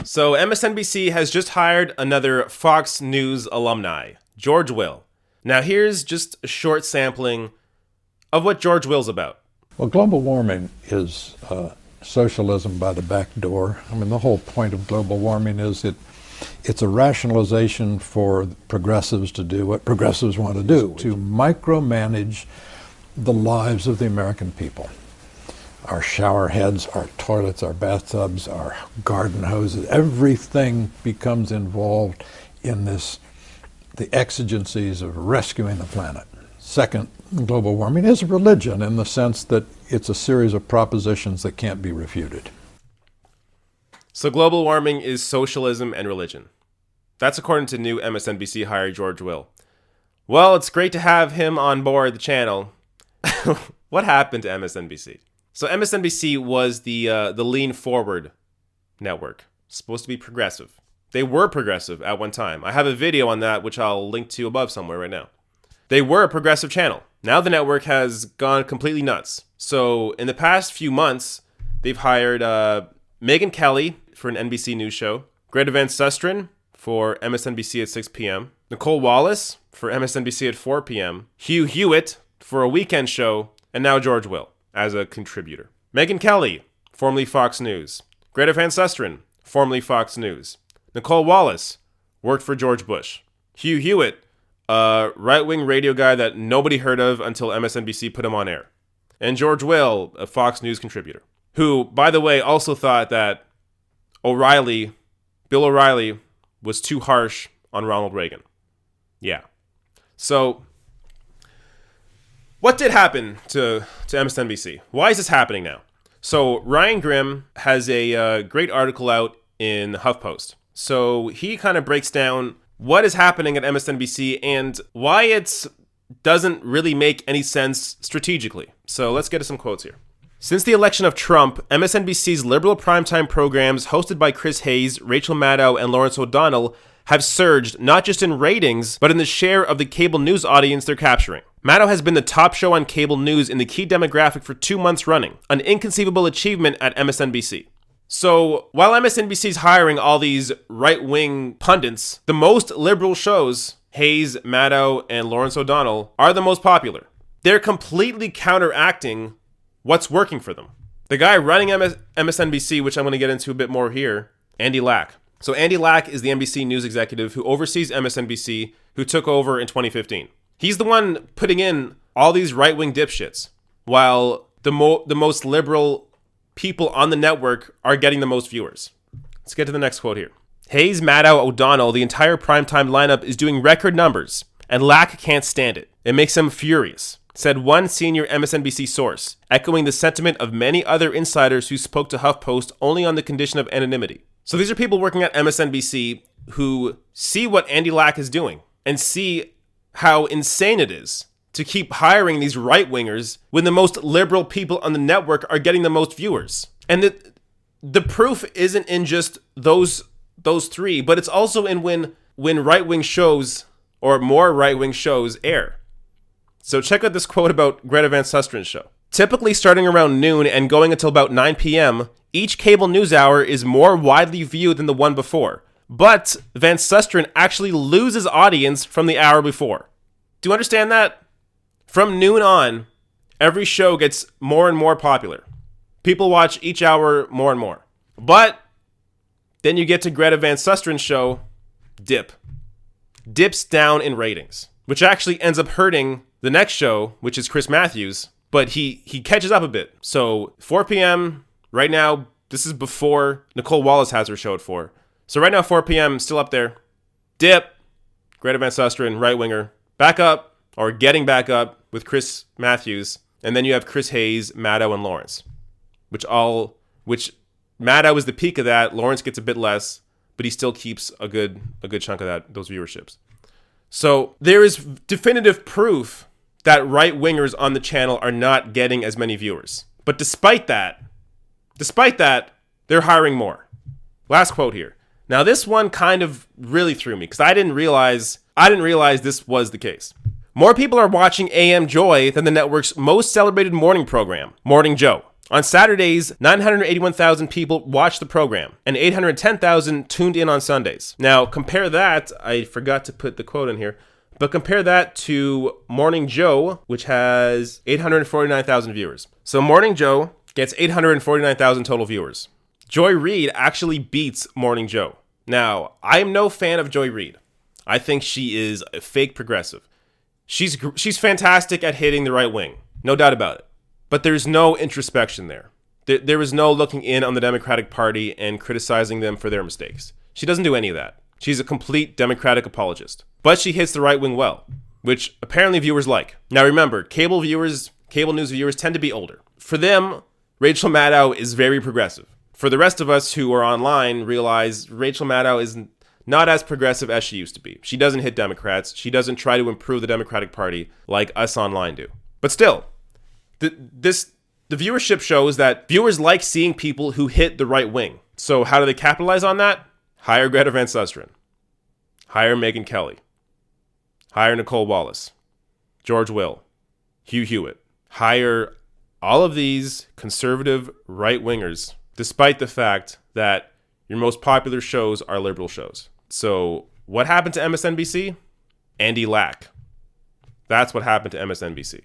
So MSNBC has just hired another Fox News alumni, George Will. Now here's just a short sampling of what George Will's about. Well, global warming is socialism by the back door. I mean, the whole point of global warming is it's a rationalization for progressives to do what progressives want to do, to micromanage the lives of the American people. Our shower heads, our toilets, our bathtubs, our garden hoses, everything becomes involved in the exigencies of rescuing the planet. Second, global warming is a religion in the sense that it's a series of propositions that can't be refuted. So global warming is socialism and religion. That's according to new MSNBC hire George Will. Well, it's great to have him on board the channel. What happened to MSNBC? So MSNBC was the lean forward network, supposed to be progressive. They were progressive at one time. I have a video on that, which I'll link to above somewhere right now. They were a progressive channel. Now the network has gone completely nuts. So in the past few months, they've hired Megyn Kelly for an NBC News show, Greta Van Susteren for MSNBC at 6 p.m., Nicole Wallace for MSNBC at 4 p.m., Hugh Hewitt for a weekend show, and now George Will as a contributor. Megyn Kelly, formerly Fox News. Greta Van Susteren, formerly Fox News. Nicole Wallace worked for George Bush. Hugh Hewitt, a right-wing radio guy that nobody heard of until MSNBC put him on air. And George Will, a Fox News contributor, who, by the way, also thought that Bill O'Reilly, was too harsh on Ronald Reagan. Yeah. So, what did happen to MSNBC? Why is this happening now? So, Ryan Grimm has a great article out in HuffPost. So, he kind of breaks down what is happening at MSNBC and why it doesn't really make any sense strategically. So, let's get to some quotes here. Since the election of Trump, MSNBC's liberal primetime programs hosted by Chris Hayes, Rachel Maddow, and Lawrence O'Donnell have surged not just in ratings, but in the share of the cable news audience they're capturing. Maddow has been the top show on cable news in the key demographic for 2 months running, an inconceivable achievement at MSNBC. So, while MSNBC is hiring all these right-wing pundits, the most liberal shows, Hayes, Maddow, and Lawrence O'Donnell, are the most popular. They're completely counteracting what's working for them. The guy running MSNBC, which I'm going to get into a bit more here, Andy Lack. So Andy Lack is the NBC News executive who oversees MSNBC, who took over in 2015. He's the one putting in all these right-wing dipshits, while the most liberal people on the network are getting the most viewers. Let's get to the next quote here. Hayes, Maddow, O'Donnell, the entire primetime lineup is doing record numbers, and Lack can't stand it. It makes him furious, said one senior MSNBC source, echoing the sentiment of many other insiders who spoke to HuffPost only on the condition of anonymity. So these are people working at MSNBC who see what Andy Lack is doing and see how insane it is to keep hiring these right-wingers when the most liberal people on the network are getting the most viewers. And the proof isn't in just those three, but it's also in when right-wing shows or more right-wing shows air. So check out this quote about Greta Van Susteren's show. Typically starting around noon and going until about 9 p.m., each cable news hour is more widely viewed than the one before. But Van Susteren actually loses audience from the hour before. Do you understand that? From noon on, every show gets more and more popular. People watch each hour more and more. But then you get to Greta Van Susteren's show, dips down in ratings, which actually ends up hurting the next show, which is Chris Matthews, but he catches up a bit. So 4 p.m. right now, this is before Nicole Wallace has her show at 4. So right now, 4 p.m., still up there. Dip, Greta Van Susteren, right-winger, back up, or getting back up with Chris Matthews. And then you have Chris Hayes, Maddow, and Lawrence, which Maddow is the peak of that. Lawrence gets a bit less, but he still keeps a good chunk of those viewerships. So there is definitive proof that right-wingers on the channel are not getting as many viewers. But despite that, they're hiring more. Last quote here. Now this one kind of really threw me because I didn't realize this was the case. More people are watching AM Joy than the network's most celebrated morning program, Morning Joe. On Saturdays, 981,000 people watched the program, and 810,000 tuned in on Sundays. Now, compare that, I forgot to put the quote in here, but compare that to Morning Joe, which has 849,000 viewers. So Morning Joe gets 849,000 total viewers. Joy Reid actually beats Morning Joe. Now, I'm no fan of Joy Reid. I think she is a fake progressive. She's fantastic at hitting the right wing, no doubt about it. But there's no introspection there. There is no looking in on the Democratic Party and criticizing them for their mistakes. She doesn't do any of that. She's a complete Democratic apologist. But she hits the right wing well, which apparently viewers like. Now remember, cable news viewers tend to be older. For them, Rachel Maddow is very progressive. For the rest of us who are online, realize Rachel Maddow is not as progressive as she used to be. She doesn't hit Democrats. She doesn't try to improve the Democratic Party like us online do. But still, the viewership shows that viewers like seeing people who hit the right wing. So how do they capitalize on that? Hire Greta Van Susteren. Hire Megyn Kelly. Hire Nicole Wallace. George Will. Hugh Hewitt. Hire all of these conservative right-wingers, despite the fact that your most popular shows are liberal shows. So what happened to MSNBC? Andy Lack. That's what happened to MSNBC.